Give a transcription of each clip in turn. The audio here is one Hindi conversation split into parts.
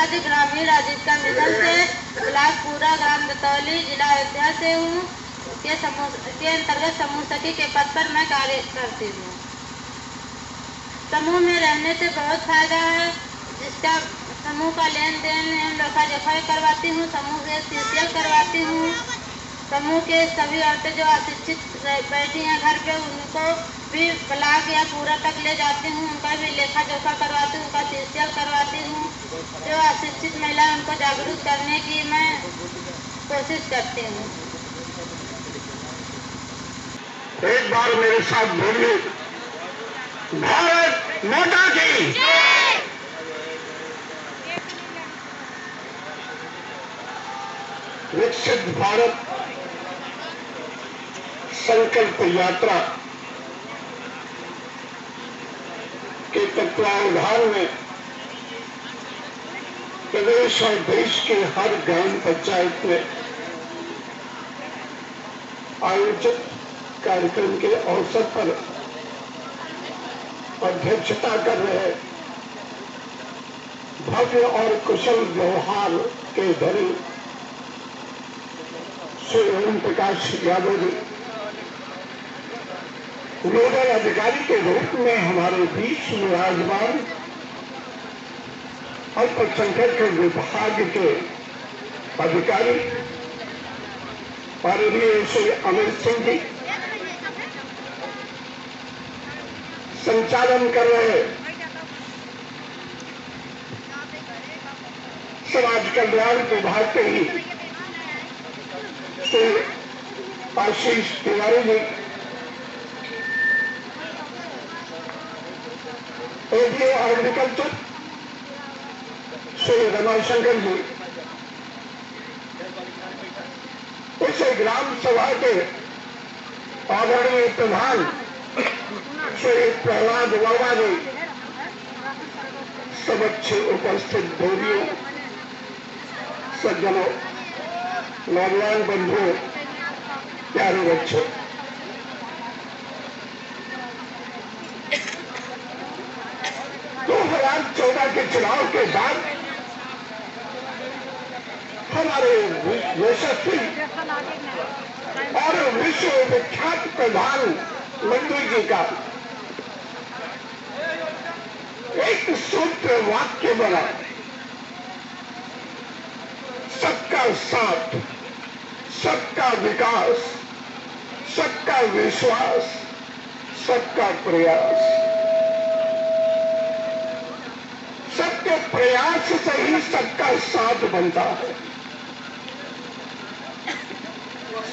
राज्य ग्रामीण आजीविका मिशन से ब्लॉक पूरा ग्राम दतौली जिला अयोध्या से हूँ। के अंतर्गत समूह सखी के पद पर मैं कार्य करती हूँ। समूह में रहने से बहुत फायदा है, जिसका समूह का लेन देन लेखा जोखा करवाती हूँ, समूह से सीसीएल करवाती हूँ। समूह के सभी औरतें जो अशिक्षित बैठी हैं घर पे, उनको भी ब्लॉक या पूरा तक ले जाती हूँ, उनका भी लेखा जोखा करवाती हूँ, उनका सीसीएल करवाती हूँ। जो अशिक्षित महिला उनको जागरूक करने की मैं कोशिश करती हूँ। एक बार मेरे साथ बोलिए, भारत माता की जय। विकसित भारत संकल्प यात्रा के तत्वावधान में प्रदेश और देश के हर ग्राम पंचायत में आयोजित कार्यक्रम के अवसर पर अध्यक्षता कर रहे भव्य और कुशल व्यवहार के धनी श्री ओम प्रकाश यादव जी नोडल अधिकारी के रूप में हमारे बीच विराजमान अल्पसंख्यक विभाग के अधिकारी माननीय श्री अमित सिंह जी संचालन कर रहे समाज कल्याण विभाग के ही श्री आशीष तिवारी जी, एडीओ एग्रीकल्चर श्री रमाशंकर जी, इस ग्राम सभा के आदरणीय प्रधान श्री प्रहलाद वर्मा जी, समक्ष उपस्थित देवियों, सज्जनों, नौजवान बंधुओं, प्यारे बच्चों, 2014 के चुनाव के बाद हमारे यशस्वी और विश्व विख्यात प्रधानमंत्री जी का एक सूत्र वाक्य बना, सबका साथ, सबका विकास, सबका विश्वास, सबका प्रयास। सबके प्रयास से ही सबका साथ बनता है,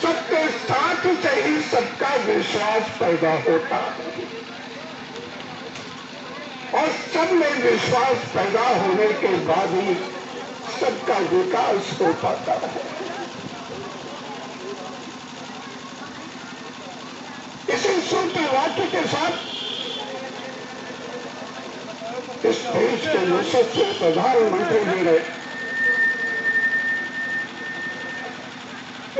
सबके साथ से ही सबका विश्वास पैदा होता है और सब में विश्वास पैदा होने के बाद ही सबका विकास हो पाता है। इसी सूत्र वाक्य के साथ इस देश के यशस्वी प्रधानमंत्री जी ने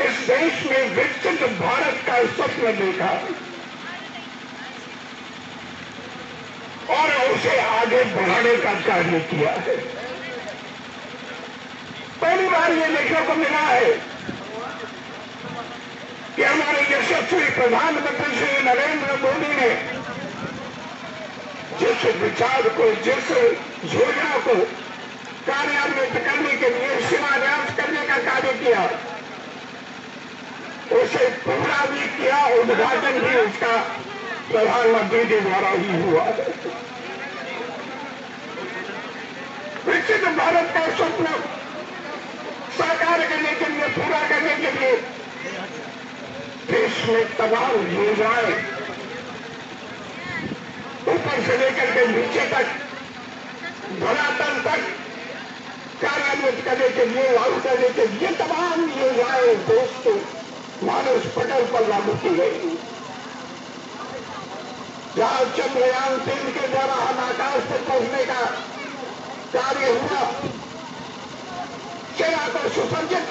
इस देश में विकसित भारत का स्वप्न देखा और उसे आगे बढ़ाने का कार्य किया है। पहली बार ये देखने को मिला है कि हमारे यशस्वी प्रधानमंत्री श्री नरेंद्र मोदी ने जिस विचार को, जिस योजना को कार्यान्वित करने के लिए शिलान्यास करने का कार्य किया, उसे पूरा भी किया, उद्घाटन भी उसका प्रधानमंत्री के द्वारा ही हुआ है। विकसित भारत का स्वप्न साकार करने के लिए, पूरा करने के लिए देश में तमाम योजनाएं ऊपर से लेकर के नीचे तक, धरातल तक कार्यान्वित करने के लिए, लागू करने के लिए तमाम योजनाएं देश के मानस पटल पर लागू की गई। जहां चंद्रयान 3 के द्वारा हम आकाश पर पहुंचने का कार्य हुआ, सेना को सुसज्जित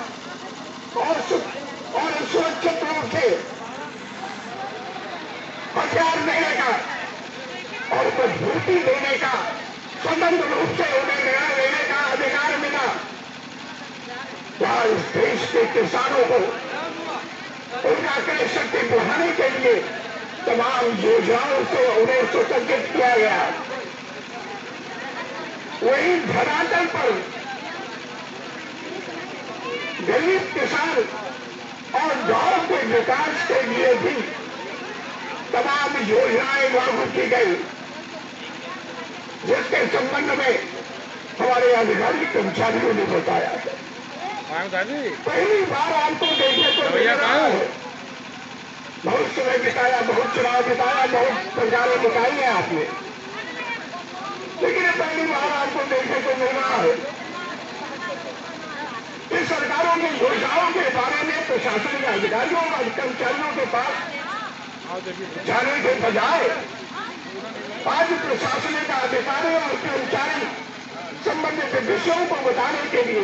और सुरक्षित रूप से हथियार देने का और मजबूती देने का, स्वतंत्र रूप से उन्हें निर्णय लेने का अधिकार मिला। आक्रय शक्ति बढ़ाने के लिए तमाम योजनाओं से उन्हें सुसज्जित किया गया। वही धरातल पर गरीब किसान और गांव के विकास के लिए भी तमाम योजनाएं लागू की गई, जिसके संबंध में हमारे अधिकारी कर्मचारियों ने बताया है। पहली बार आपको देखने को मिल रहा है। बहुत समय बिताया, बहुत चुनाव बिताया, बहुत सरकारें बिताई है आपने, लेकिन पहली बार आपको देखने को मिल रहा है। इन सरकारों की योजनाओं के बारे में प्रशासन के अधिकारियों और कर्मचारियों के पास जाने के बजाय आज प्रशासनिक अधिकारी और कर्मचारी संबंधित विषयों को बताने के लिए,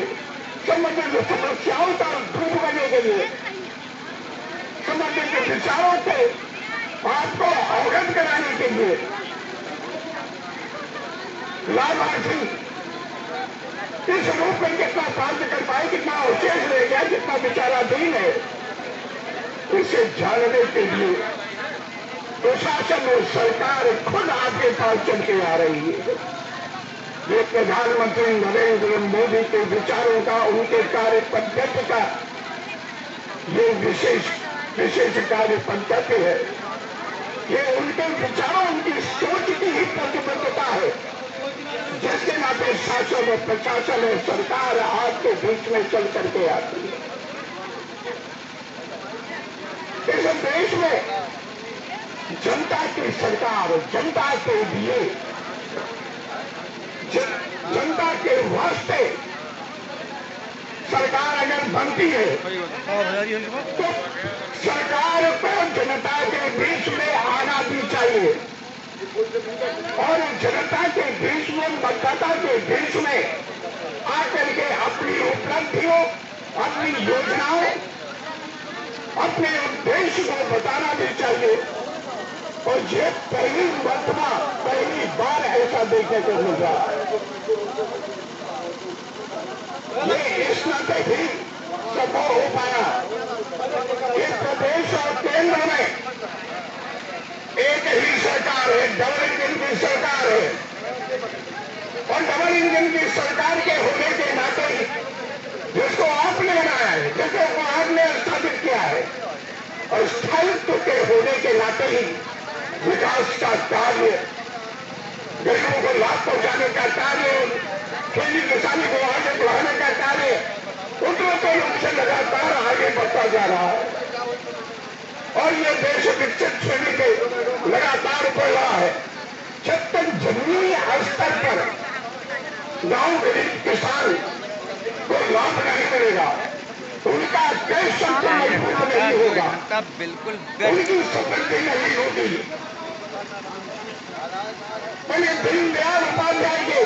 संबंधित समस्याओं का दूर करने के लिए, संबंधित विचारों से आपको अवगत कराने के लिए लाभार्थी इस रूप में कितना प्राप्त कर पाए, कितना अवशेष रह गया, कितना विचाराधीन है, इसे जानने के लिए प्रशासन और सरकार खुद आपके पास चल के आ रही है। ये प्रधानमंत्री नरेंद्र मोदी के विचारों का, उनके कार्य पद्धति का ये विशेष कार्य पद्धति है। ये उनके विचारों, उनकी सोच की ही प्रतिबद्धता है, जिसके नाते शासन और प्रशासन और सरकार आपके बीच में चल करके आती है। इस देश में जनता की सरकार, जनता के लिए, जनता के वास्ते सरकार अगर बनती है तो सरकार को जनता के बीच में आना भी चाहिए और जनता के बीच में, मतदाता के बीच में आकर के अपनी उपलब्धियों, अपनी योजनाओं, अपने उद्देश्य को बताना भी चाहिए। और ये पहली बार ऐसा देखने को मिल रहा है। ये इस नाते भी संभव हो पाया कि प्रदेश और केंद्र में एक ही सरकार है, डबल इंजन की सरकार है। और डबल इंजन की सरकार के होने के नाते जिसको आपने बनाया है, जिसको आपने स्थापित किया है, और स्थायित्व के होने के नाते ही विकास का कार्य, गरीबों को लाभ पहुंचाने का कार्य, खेती किसानी को आगे बढ़ाने का कार्य उत्तरोत्तर रूप से लगातार आगे बढ़ता जा रहा है। और ये देश विकसित श्रेणी के लगातार बढ़ रहा है। जब तक जमीनी स्तर पर गांव गरीब किसान को लाभ नहीं मिलेगा, उनका देश मजबूत नहीं होगा, बिल्कुल उनकी समृद्धि नहीं होगी। मैंने दीनदयाल उपाध्याय के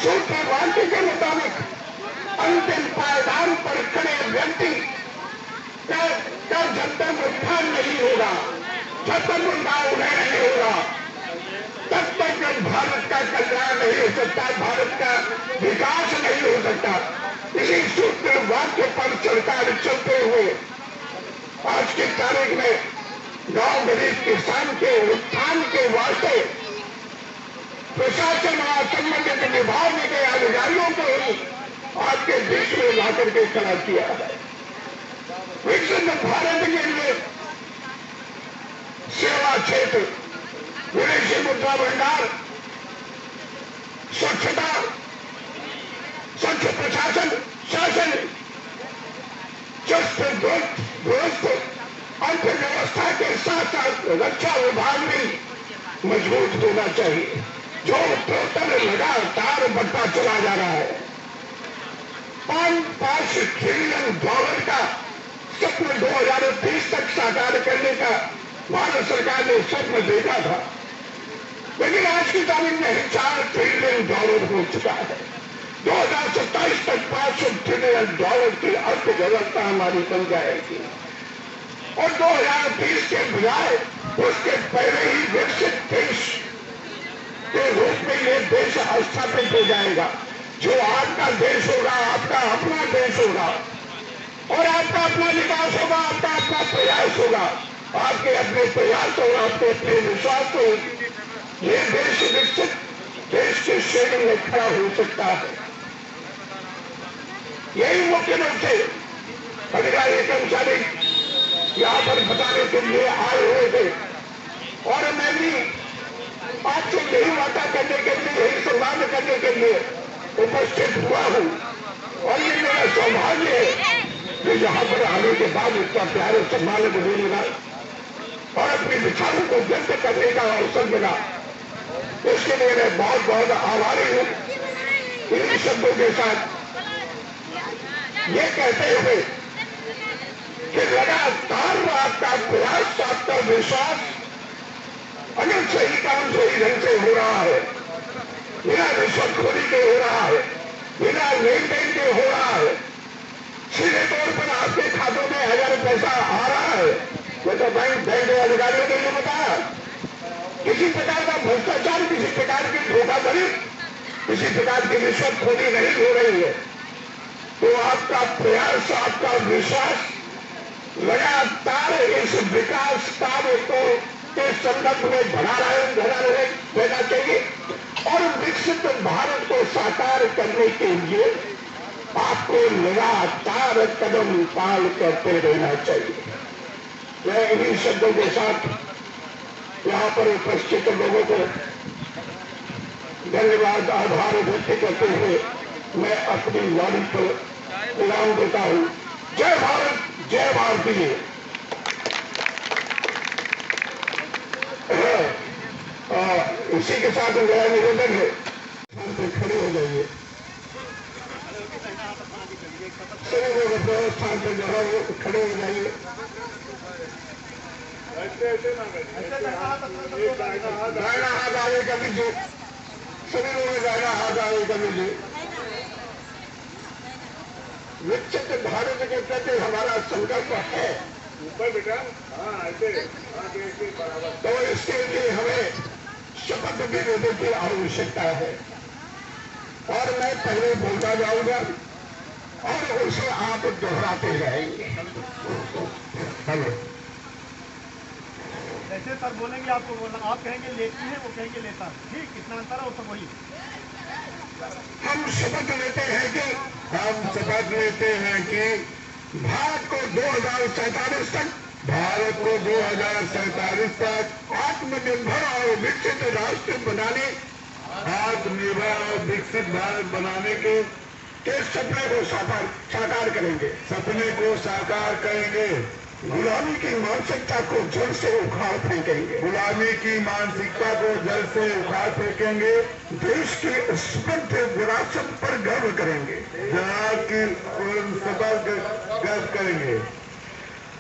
सूत्र वाक्य के मुताबिक अंतिम पायदान पर खड़े व्यक्ति का जब तक उत्थान नहीं होगा, जब तक उनका उदय नहीं होगा, तब तक भारत का कल्याण नहीं हो सकता, भारत का विकास नहीं हो सकता। इसी सूत्र वाक्य पर सरकार चलते हुए आज की तारीख में गांव गरीब किसान के उत्थान के वास्ते प्रशासन और संबंधित विभाग के अधिकारियों को ही आपके बीच में लाकर के खड़ा किया है। विकसित भारत के लिए सेवा क्षेत्र, विदेशी मुद्रा भंडार, स्वच्छता, स्वच्छ प्रशासन, शासन, चुस्त दुरुस्त अर्थव्यवस्था के साथ साथ रक्षा विभाग भी मजबूत होना चाहिए, जो टोटल लगातार बढ़ता चला जा रहा है। $5 ट्रिलियन का स्वप्न 2030 तक साकार करने का भारत सरकार ने स्वप्न देखा था, लेकिन आज की तारीख में $4 ट्रिलियन हो चुका है। 2027 तक $500 ट्रिलियन की अर्थव्यवस्था हमारी बन जाएगी और 2030 के बजाय उसके पहले ही विकसित देश के रूप में ये देश स्थापित हो जाएगा, जो आपका देश होगा, आपका अपना देश होगा और आपका अपना विकास होगा, आपका अपना प्रयास प्रयास होगा, आपके अपने प्रयास और आपके अपने विश्वास को ये देश विकसित देश की श्रेणी में खड़ा हो सकता है। यही मुख्य रूप से अधिकारी कर्मचारी यहाँ पर बताने के लिए आए हुए थे और मैं भी आपसे यही वादा करने के लिए, यही संवाद करने के लिए उपस्थित हुआ हूँ। और ये मेरा सौभाग्य है कि यहाँ पर आने के बाद इतना प्यार और सम्मान मुझे मिला और अपने विचारों को व्यक्त करने का अवसर मिला। इसके लिए मैं बहुत बहुत आभारी हूँ। इन शब्दों के साथ ये कहते हुए कि लगातार आपका प्रयास, आपका विश्वास अगर सही काम सही ढंग से हो रहा है, बिना रिश्वतखोरी के हो रहा है, बिना लेन देन के हो रहा है, सीधे तौर पर आपके खातों में 1000 पैसा आ रहा है, ये तो बैंक अधिकारियों ने ये बताया। किसी प्रकार का भ्रष्टाचार, किसी प्रकार की धोखाधड़ी, किसी प्रकार की रिश्वतखोरी नहीं हो रही है। तो आपका प्रयास, आपका विश्वास लगातार इस विकास कार्य को के संदर्भ में बढ़ा रहना चाहिए और विकसित भारत को साकार करने के लिए आपको लगातार कदम उठाल करते रहना चाहिए। मैं इन्हीं शब्दों के साथ यहाँ पर उपस्थित लोगों को धन्यवाद, आभार व्यक्त करते हुए मैं अपनी वाणी पर विराम देता हूँ। जय भारत, जय भारतीय। इसी के साथ मेरा निवेदन है, खड़े हो जाइए सभी लोग अपने स्थान पर जो है वो खड़े हो जाइए। दाहिना हाथ आगे कर लीजिए, सभी लोग दाहिना हाथ आगे कर लीजिए। विकसित भारत के प्रति हमारा संकल्प है ऊपर बेटा, हाँ ऐसे, तो इसके लिए हमें शपथ भी लेने की आवश्यकता है और मैं पहले बोलता जाऊंगा और उसे आप दोहराते जाएंगे। हेलो, जैसे सर बोलेंगे आपको बोलना, आप कहेंगे लेती है, वो कहेंगे लेता। ठीक, कितना अंतर है वो सब वही। हम शपथ लेते हैं कि भारत को 2047 तक आत्मनिर्भर और विकसित राष्ट्र बनाने, आत्मनिर्भर और विकसित भारत बनाने के सपने को साकार करेंगे। गुलामी की मानसिकता को जड़ से उखाड़ फेंकेंगे। देश की समृद्ध विरासत पर गर्व करेंगे। गर्व करेंगे।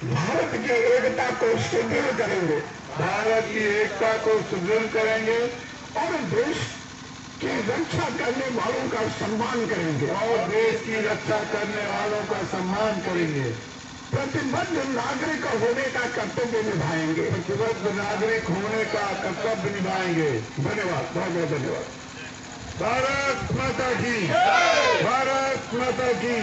भारत की एकता को सुदृढ़ करेंगे और देश की रक्षा करने वालों का सम्मान करेंगे। प्रतिबद्ध नागरिक होने का कर्तव्य निभाएंगे। धन्यवाद, बहुत बहुत धन्यवाद। भारत माता की, भारत माता की।